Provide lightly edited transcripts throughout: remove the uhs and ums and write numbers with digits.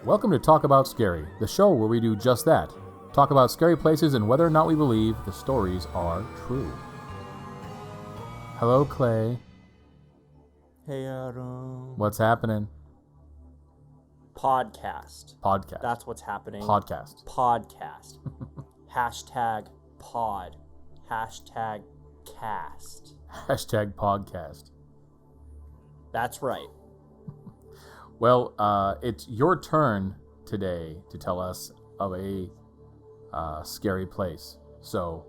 Welcome to Talk About Scary, the show where we do just that. Talk about scary places and whether or not we believe the stories are true. Hello, Clay. Hey, Adam. What's happening? Podcast. That's what's happening. Podcast. Hashtag pod. Hashtag cast. Hashtag podcast. That's right. Well, it's your turn today to tell us of a scary place. So,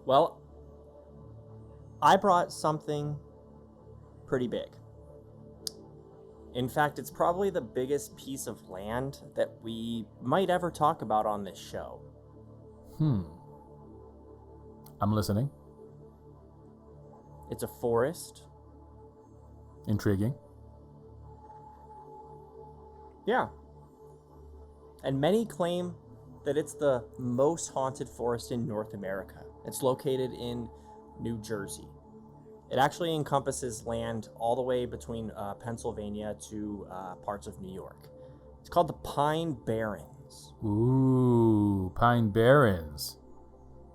well, I brought something pretty big. In fact, it's probably the biggest piece of land that we might ever talk about on this show. I'm listening. It's a forest. Intriguing. Yeah. And many claim that it's the most haunted forest in North America. It's located in New Jersey. It actually encompasses land all the way between Pennsylvania to parts of New York. It's called the Pine Barrens. Ooh, Pine Barrens.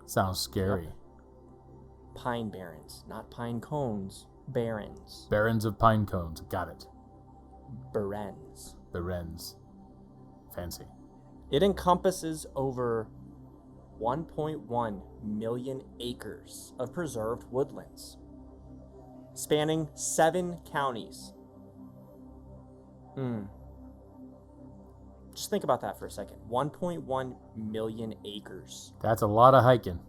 Sounds scary. Yep. Pine Barrens, not pine cones. Barrens. Barrens of pine cones. Got it. Barrens. Barrens. Fancy. It encompasses over 1.1 million acres of preserved woodlands, spanning 7 counties. Just think about that for a second. 1.1 million acres. That's a lot of hiking.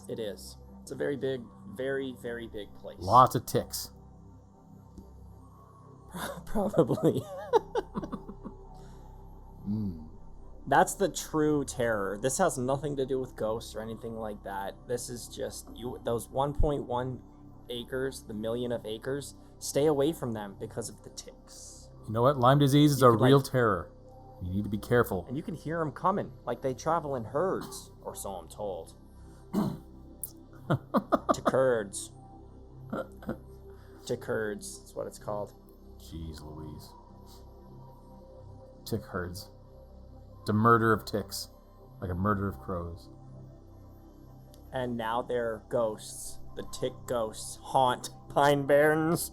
It is. It's a very big, very, very big place. Lots of ticks. Probably. That's the true terror. This has nothing to do with ghosts or anything like that. This is just those 1.1 acres, the million of acres, stay away from them because of the ticks. You know what? Lyme disease is a real terror. You need to be careful. And you can hear them coming, like they travel in herds, or so I'm told. Tickurds. Tickurds, that's what it's called. Jeez Louise. Tick herds. It's a murder of ticks. Like a murder of crows. And now they're ghosts. The tick ghosts haunt Pine Barrens.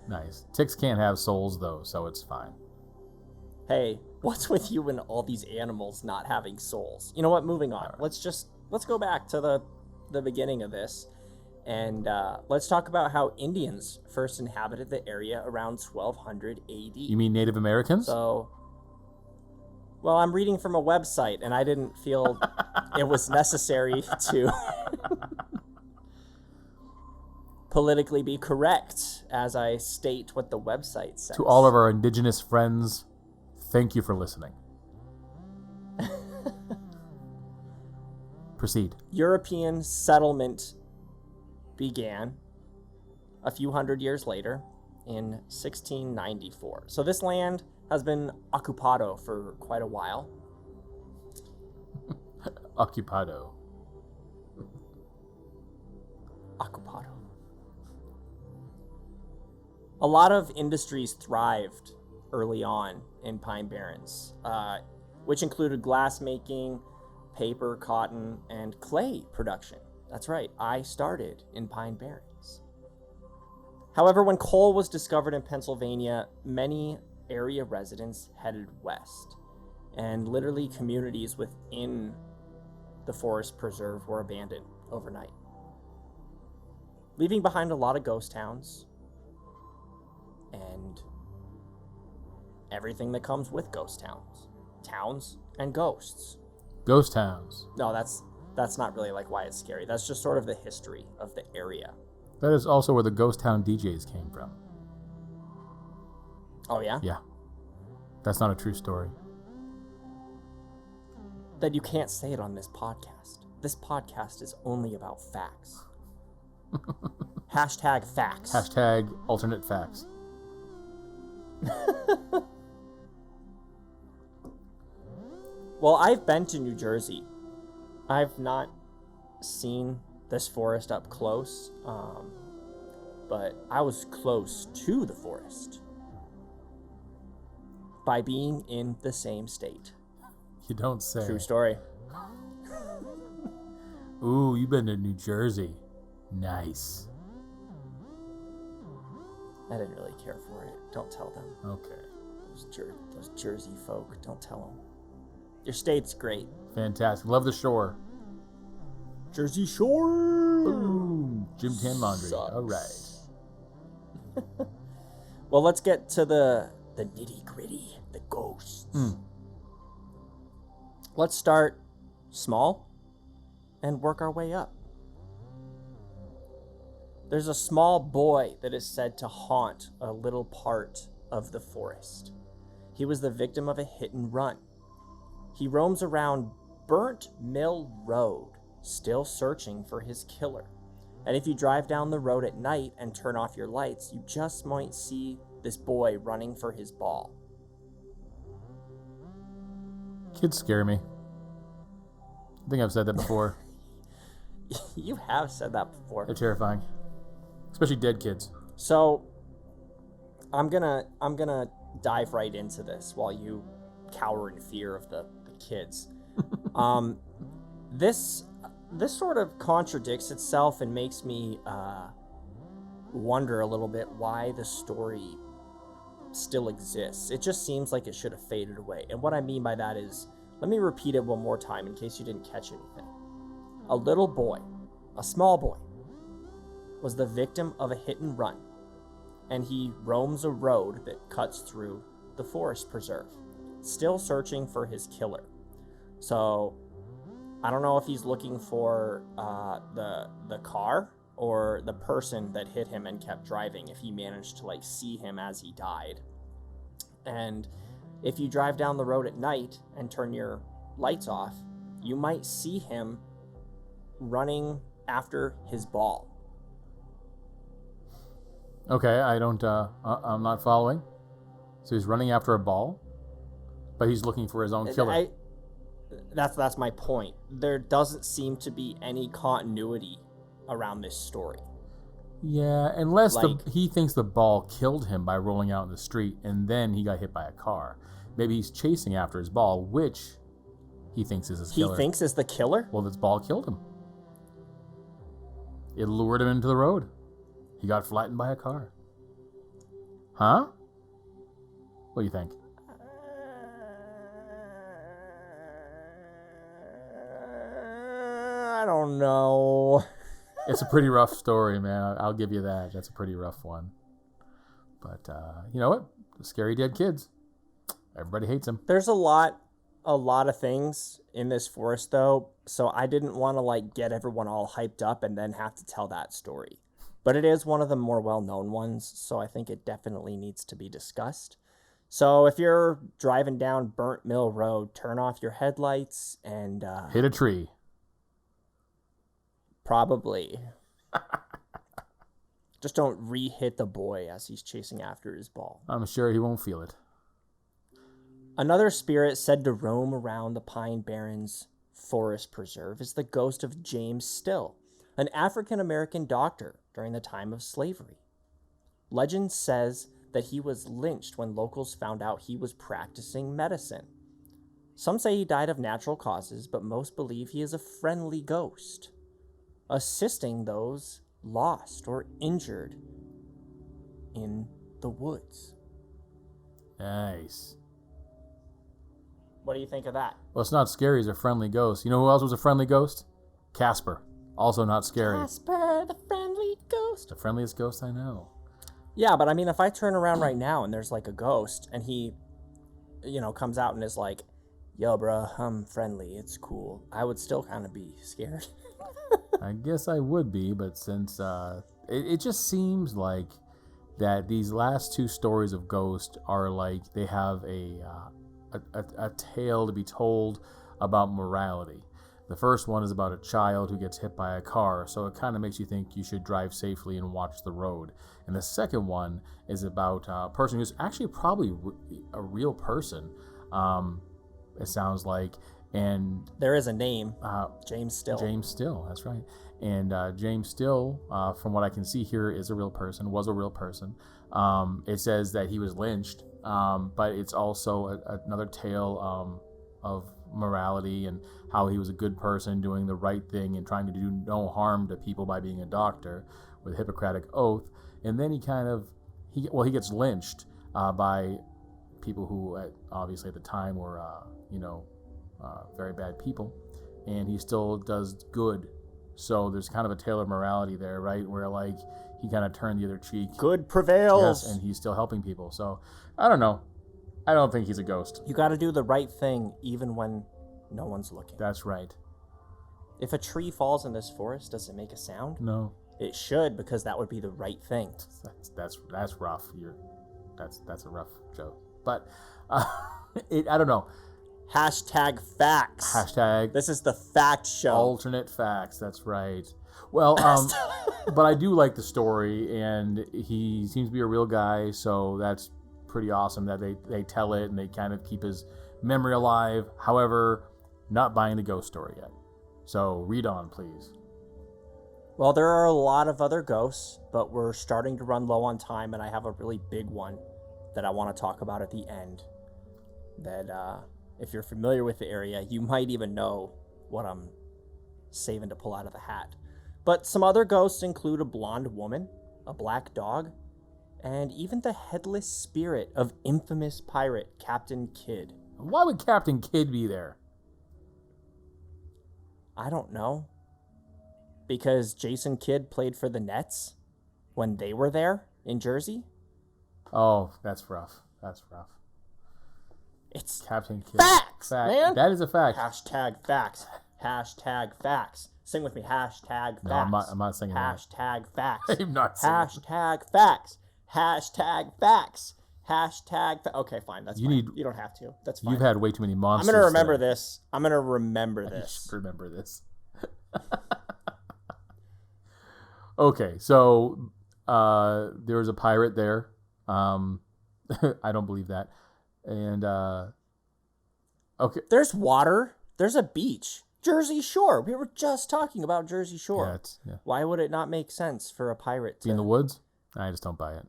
Nice. Ticks can't have souls, though, so it's fine. Hey, what's with you and all these animals not having souls? You know what? Moving on. Right. Let's go back to the beginning of this. And let's talk about how Indians first inhabited the area around 1200 AD. You mean Native Americans? Well, I'm reading from a website, and I didn't feel it was necessary to politically be correct as I state what the website says. To all of our indigenous friends, thank you for listening. Proceed. European settlement began a few hundred years later in 1694. So this land has been occupado for quite a while. Occupado. Occupado. A lot of industries thrived early on in Pine Barrens, which included glass making, paper, cotton, and clay production. That's right, I started in Pine Barrens. However, when coal was discovered in Pennsylvania, many area residents headed west, and literally communities within the forest preserve were abandoned overnight, leaving behind a lot of ghost towns and everything that comes with ghost towns. Towns and ghosts. Ghost towns. No, that's not really like why it's scary. That's just sort of the history of the area. That is also where the ghost town DJs came from. Oh, yeah? Yeah. That's not a true story. Then you can't say it on this podcast. This podcast is only about facts. Hashtag facts. Hashtag alternate facts. Well, I've been to New Jersey. I've not seen this forest up close. but I was close to the forest by being in the same state. You don't say. True story. Ooh, you've been to New Jersey. Nice. I didn't really care for it. Don't tell them. Okay. Those Jersey folk. Don't tell them. Your state's great. Fantastic. Love the shore. Jersey Shore. Boom. Gym Tan Laundry. Sucks. All right. Well, let's get to the nitty gritty, the ghosts. Let's start small and work our way up. There's a small boy that is said to haunt a little part of the forest. He was the victim of a hit and run. He roams around Burnt Mill Road, still searching for his killer. And if you drive down the road at night and turn off your lights, you just might see this boy running for his ball. Kids scare me. I think I've said that before. You have said that before. They're terrifying. Especially dead kids. So, I'm gonna dive right into this while you cower in fear of the kids. This sort of contradicts itself and makes me wonder a little bit why the story still exists. It just seems like it should have faded away. And what I mean by that is, let me repeat it one more time in case you didn't catch anything. A little boy, a small boy, was the victim of a hit and run, and he roams a road that cuts through the forest preserve, still searching for his killer. So I don't know if he's looking for the car or the person that hit him and kept driving, if he managed to see him as he died. And if you drive down the road at night and turn your lights off, you might see him running after his ball. Okay, I'm not following. So he's running after a ball, but he's looking for his own killer. That's my point. There doesn't seem to be any continuity around this story. Yeah, unless he thinks the ball killed him by rolling out in the street, and then he got hit by a car. Maybe he's chasing after his ball, which he thinks is his killer. He thinks is the killer? Well, this ball killed him. It lured him into the road. He got flattened by a car. Huh? What do you think? I don't know. It's a pretty rough story, man. I'll give you that. That's a pretty rough one. But you know what? The scary dead kids. Everybody hates them. There's a lot of things in this forest, though, so I didn't want to get everyone all hyped up and then have to tell that story. But it is one of the more well-known ones, so I think it definitely needs to be discussed. So if you're driving down Burnt Mill Road, turn off your headlights and hit a tree. Probably. Just don't re-hit the boy as he's chasing after his ball. I'm sure he won't feel it. Another spirit said to roam around the Pine Barrens Forest Preserve is the ghost of James Still, an African-American doctor during the time of slavery. Legend says that he was lynched when locals found out he was practicing medicine. Some say he died of natural causes, but most believe he is a friendly ghost, assisting those lost or injured in the woods. Nice. What do you think of that? Well, it's not scary. He's a friendly ghost. You know who else was a friendly ghost? Casper. Also not scary. Casper, the friendly ghost. The friendliest ghost I know. Yeah, but I mean, if I turn around right now and there's a ghost and he, comes out and is like, yo, bro, I'm friendly. It's cool. I would still kind of be scared. I guess I would be, but since it just seems like that these last two stories of ghosts are they have a tale to be told about morality. The first one is about a child who gets hit by a car, so it kind of makes you think you should drive safely and watch the road. And the second one is about a person who's actually probably a real person, it sounds like, And there is a name, James Still. James Still, that's right. And James Still, from what I can see here, was a real person. It says that he was lynched, but it's also another tale of morality and how he was a good person doing the right thing and trying to do no harm to people by being a doctor with a Hippocratic oath. And then he gets lynched by people who obviously at the time were very bad people, and he still does good. So there's kind of a tale of morality there, right? Where like he kind of turned the other cheek. Good prevails. Yes, and he's still helping people. So I don't know. I don't think he's a ghost. You got to do the right thing even when no one's looking. That's right. If a tree falls in this forest, does it make a sound? No. It should, because that would be the right thing. That's rough. That's a rough joke. But I don't know. Hashtag facts. Hashtag. This is the fact show. Alternate facts. That's right. Well, but I do like the story, and he seems to be a real guy, so that's pretty awesome that they tell it and they kind of keep his memory alive. However, not buying the ghost story yet. So read on, please. Well, there are a lot of other ghosts, but we're starting to run low on time, and I have a really big one that I want to talk about at the end. That, if you're familiar with the area, you might even know what I'm saving to pull out of the hat. But some other ghosts include a blonde woman, a black dog, and even the headless spirit of infamous pirate Captain Kidd. Why would Captain Kidd be there? I don't know. Because Jason Kidd played for the Nets when they were there in Jersey? Oh, that's rough. It's Captain Kidd. Facts, man! That is a fact. Hashtag facts. Hashtag facts. Sing with me. Hashtag facts. No, I'm not singing Hashtag facts. I'm not singing Hashtag facts. Hashtag facts. Hashtag okay, fine. That's fine. You don't have to. That's fine. You've had way too many monsters. I'm going to remember this. I'm going to remember this. You should remember this. Okay, so there was a pirate there. I don't believe that. And okay, there's water. There's a beach. Jersey Shore. We were just talking about Jersey Shore. Yeah. Why would it not make sense for a pirate to be in the woods? I just don't buy it.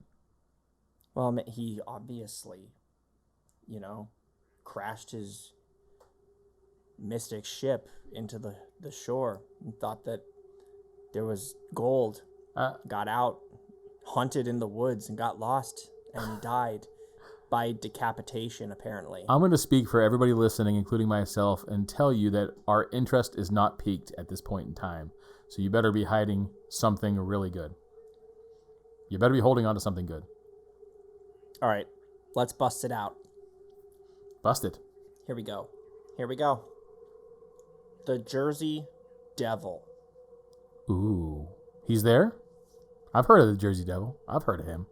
Well, he obviously, crashed his mystic ship into the shore and thought that there was gold. Got out, hunted in the woods, and got lost and died by decapitation, apparently. I'm going to speak for everybody listening, including myself, and tell you that our interest is not peaked at this point in time. So you better be hiding something really good. You better be holding on to something good. All right, let's bust it out. Bust it. Here we go. The Jersey Devil. Ooh. He's there? I've heard of the Jersey Devil. I've heard of him.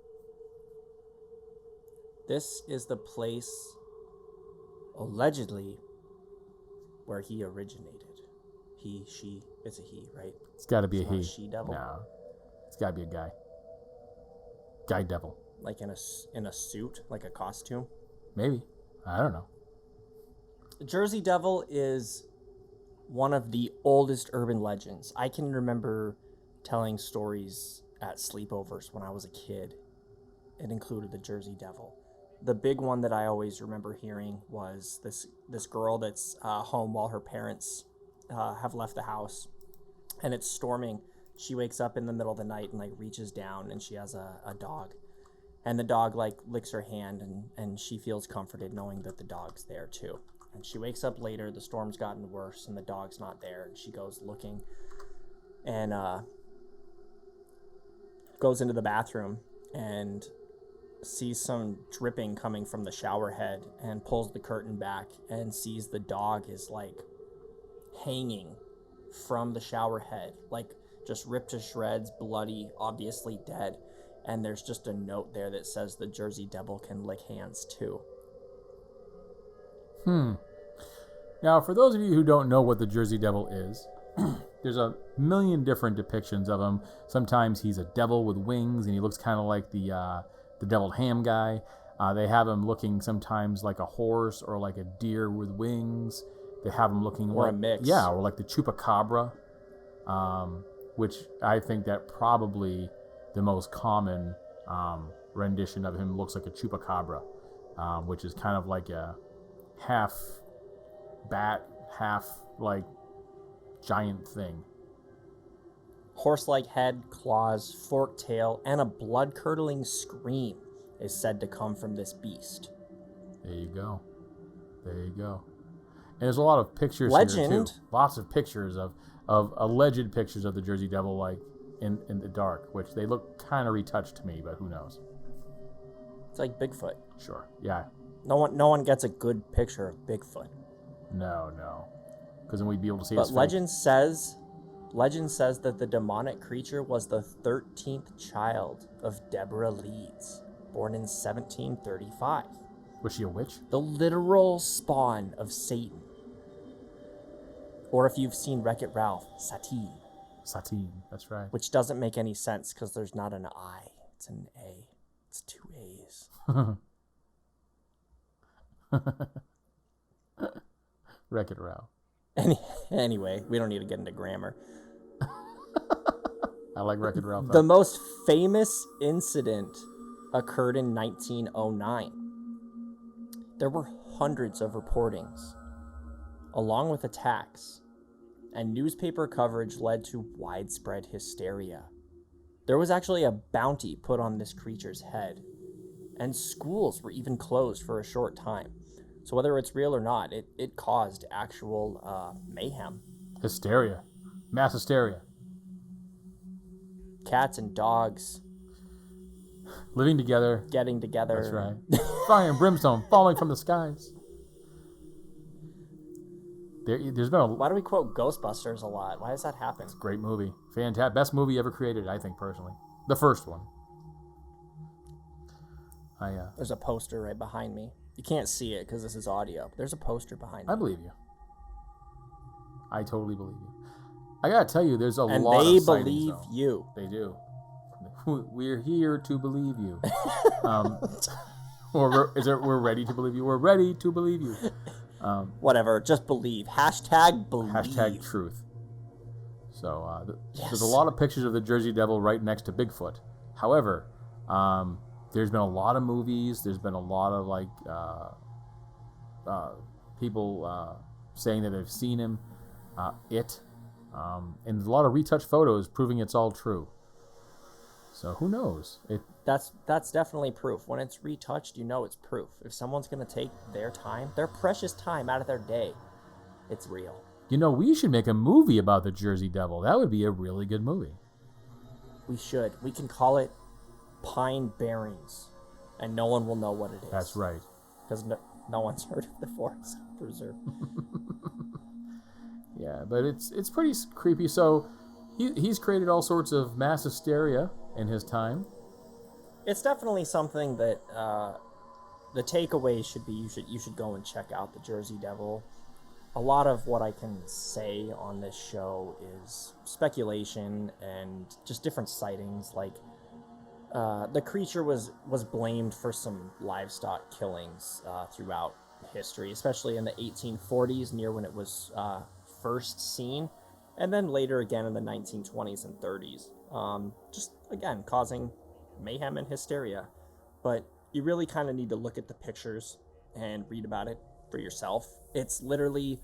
This is the place, allegedly, where he originated. He, she, it's a he, right? It's got to be a he. She devil? No. It's got to be a guy. Guy devil. Like in a suit, like a costume? Maybe. I don't know. The Jersey Devil is one of the oldest urban legends. I can remember telling stories at sleepovers when I was a kid. It included the Jersey Devil. The big one that I always remember hearing was this girl that's home while her parents have left the house, and it's storming. She wakes up in the middle of the night and reaches down, and she has a dog, and the dog licks her hand, and she feels comforted knowing that the dog's there too. And she wakes up later, the storm's gotten worse, and the dog's not there, and she goes looking, and goes into the bathroom and sees some dripping coming from the shower head, and pulls the curtain back and sees the dog is hanging from the shower head, just ripped to shreds, bloody, obviously dead. And there's just a note there that says the Jersey Devil can lick hands too. Now, for those of you who don't know what the Jersey Devil is, there's a million different depictions of him. Sometimes he's a devil with wings, and he looks kind of like the deviled ham guy. They have him looking sometimes like a horse or like a deer with wings. they have him looking or like a mix. Yeah, or like the chupacabra, which I think that probably the most common rendition of him looks like a chupacabra, which is kind of like a half bat, half like giant thing. Horse-like head, claws, forked tail, and a blood-curdling scream is said to come from this beast. There you go. There you go. And there's a lot of pictures Legend. here too. Lots of pictures of alleged pictures of the Jersey Devil, like in the dark, which they look kind of retouched to me, but who knows? It's like Bigfoot. Sure. Yeah. No one gets a good picture of Bigfoot. No. Because then we'd be able to see But his face. legend says that the demonic creature was the 13th child of Deborah Leeds, born in 1735. Was she a witch? The literal spawn of Satan. Or if you've seen Wreck-It Ralph, Satine. Satine. That's right. Which doesn't make any sense because there's not an I. It's an A. It's 2 A's. Wreck-It Ralph. Anyway, we don't need to get into grammar. I like Wreck-It Ralph. The most famous incident occurred in 1909. There were hundreds of reportings, along with attacks, and newspaper coverage led to widespread hysteria. There was actually a bounty put on this creature's head, and schools were even closed for a short time. So whether it's real or not, it caused actual mayhem. Hysteria. Mass hysteria. Cats and dogs Living together. getting together. That's right. Fire and brimstone falling from the skies. There's been a Why do we quote Ghostbusters a lot? Why does that happen? great movie. Fantastic. Best movie ever created, I think, personally. The first one. There's a poster right behind me. You can't see it because this is audio. There's a poster behind me. I believe you. I totally believe you. I gotta tell you, there's a And lot they of sightings, believe though. you. They do. We're here to believe you. We're ready to believe you. We're ready to believe you. Whatever, just believe. Hashtag believe. Hashtag truth. So Yes. there's a lot of pictures of the Jersey Devil right next to Bigfoot. However, there's been a lot of movies. There's been a lot of people saying that they've seen him. And a lot of retouched photos proving it's all true. So who knows? That's definitely proof. When it's retouched, you know it's proof. If someone's going to take their time, their precious time out of their day, it's real. You know, we should make a movie about the Jersey Devil. That would be a really good movie. We should. We can call it Pine Barrens, and no one will know what it is. That's right. Because no one's heard of the forest preserve. Yeah, but it's pretty creepy. So he's created all sorts of mass hysteria in his time. It's definitely something that the takeaway should be you should go and check out the Jersey Devil. A lot of what I can say on this show is speculation and just different sightings. Like the creature was blamed for some livestock killings throughout history, especially in the 1840s, near when it was first seen, and then later again in the 1920s and 30s. Just again causing mayhem and hysteria. But you really kind of need to look at the pictures and read about it for yourself. It's literally,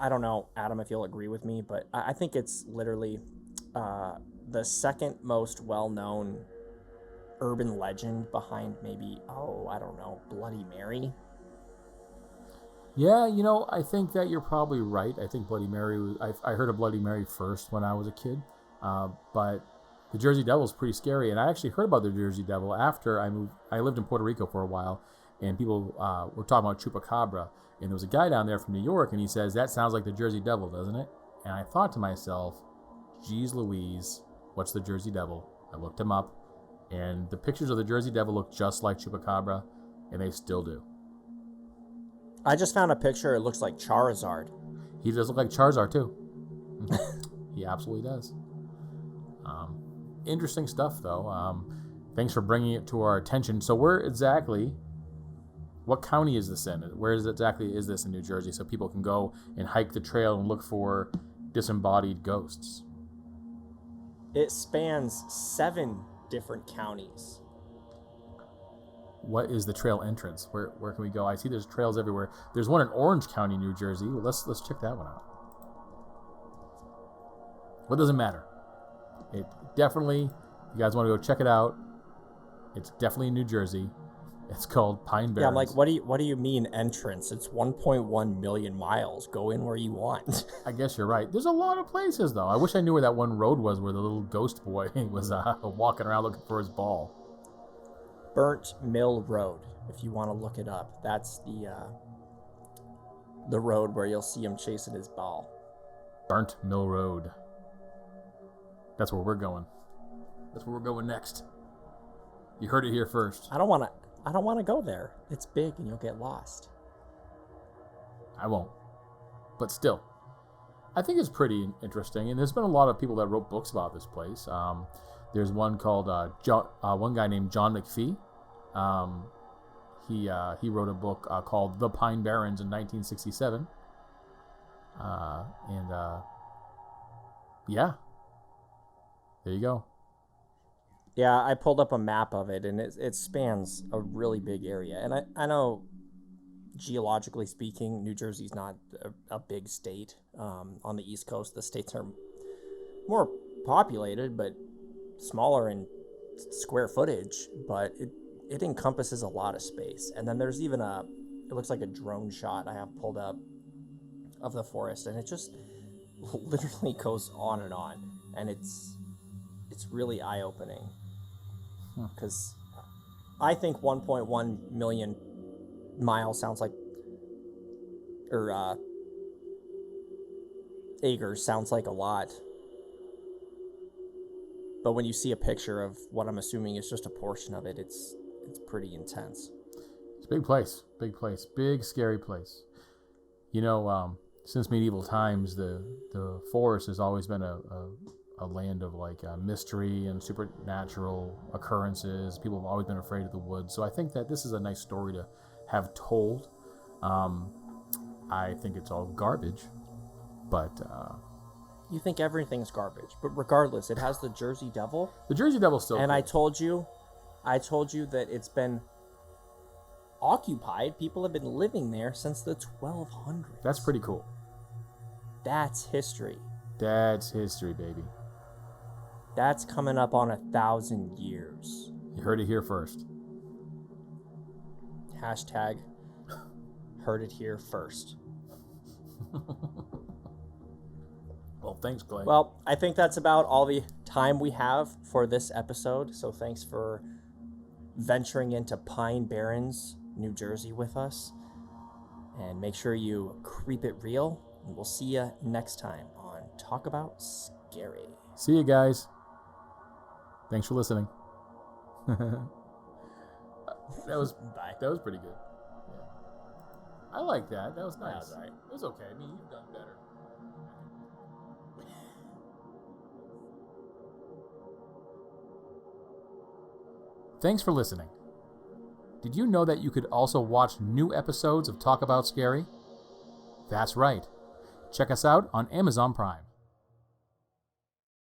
I don't know, Adam, if you'll agree with me, but I think it's literally the second most well-known urban legend behind maybe, I don't know, Bloody Mary. Yeah, you know, I think that you're probably right. I think Bloody Mary, I heard of Bloody Mary first when I was a kid, but the Jersey Devil is pretty scary. And I actually heard about the Jersey Devil after I lived in Puerto Rico for a while, and people were talking about Chupacabra. And there was a guy down there from New York, and he says, that sounds like the Jersey Devil, doesn't it? And I thought to myself, geez Louise, what's the Jersey Devil? I looked him up, and the pictures of the Jersey Devil look just like Chupacabra, and they still do. I just found a picture. It looks like Charizard. He does look like Charizard, too. He absolutely does. Interesting stuff, though. Thanks for bringing it to our attention. So where exactly What county is this in? Where exactly is this in New Jersey so people can go and hike the trail and look for disembodied ghosts? It spans 7 different counties. What is the trail entrance? Where can we go? I see there's trails everywhere. There's one in Orange County, New Jersey. Well, let's check that one out. What doesn't matter? It definitely, if you guys want to go check it out, it's definitely in New Jersey. It's called Pine Barrens. Yeah, I'm like, what do you mean entrance? It's 1.1 million miles. Go in where you want. I guess you're right. There's a lot of places, though. I wish I knew where that one road was where the little ghost boy was walking around looking for his ball. Burnt Mill Road, if you want to look it up. That's the road where you'll see him chasing his ball. Burnt Mill Road. That's where we're going. That's where we're going next. You heard it here first. I don't want to go there. It's big and you'll get lost. I won't. But still, I think it's pretty interesting. And there's been a lot of people that wrote books about this place. There's one called one guy named John McPhee. He wrote a book called The Pine Barrens in 1967. Yeah. There you go. Yeah, I pulled up a map of it, and it spans a really big area. And I know, geologically speaking, New Jersey's not a big state. On the East Coast, the states are more populated, but smaller in square footage. But it encompasses a lot of space. And then there's even it looks like a drone shot I have pulled up of the forest, and it just literally goes on. And it's really eye-opening. Because I think 1.1 million miles sounds like, or acres sounds like a lot. But when you see a picture of what I'm assuming is just a portion of it, it's pretty intense. It's a big place, big scary place. You know, since medieval times, the forest has always been a land of like mystery and supernatural occurrences. People have always been afraid of the woods. So I think that this is a nice story to have told. I think it's all garbage, but you think everything's garbage, but regardless, it has the Jersey Devil. The Jersey Devil's still and cool. I told you that it's been occupied. People have been living there since the 1200s. That's pretty cool. That's history. That's history, baby. That's coming up on 1,000 years. You heard it here first. Hashtag heard it here first. Well, thanks, Clay. Well, I think that's about all the time we have for this episode. So thanks for venturing into Pine Barrens, New Jersey with us. And make sure you creep it real. And we'll see you next time on Talk About Scary. See you guys. Thanks for listening. that was pretty good. Yeah. I like that. That was nice. That was all right. It was okay. I mean, you've done better. Thanks for listening. Did you know that you could also watch new episodes of Talk About Scary? That's right. Check us out on Amazon Prime.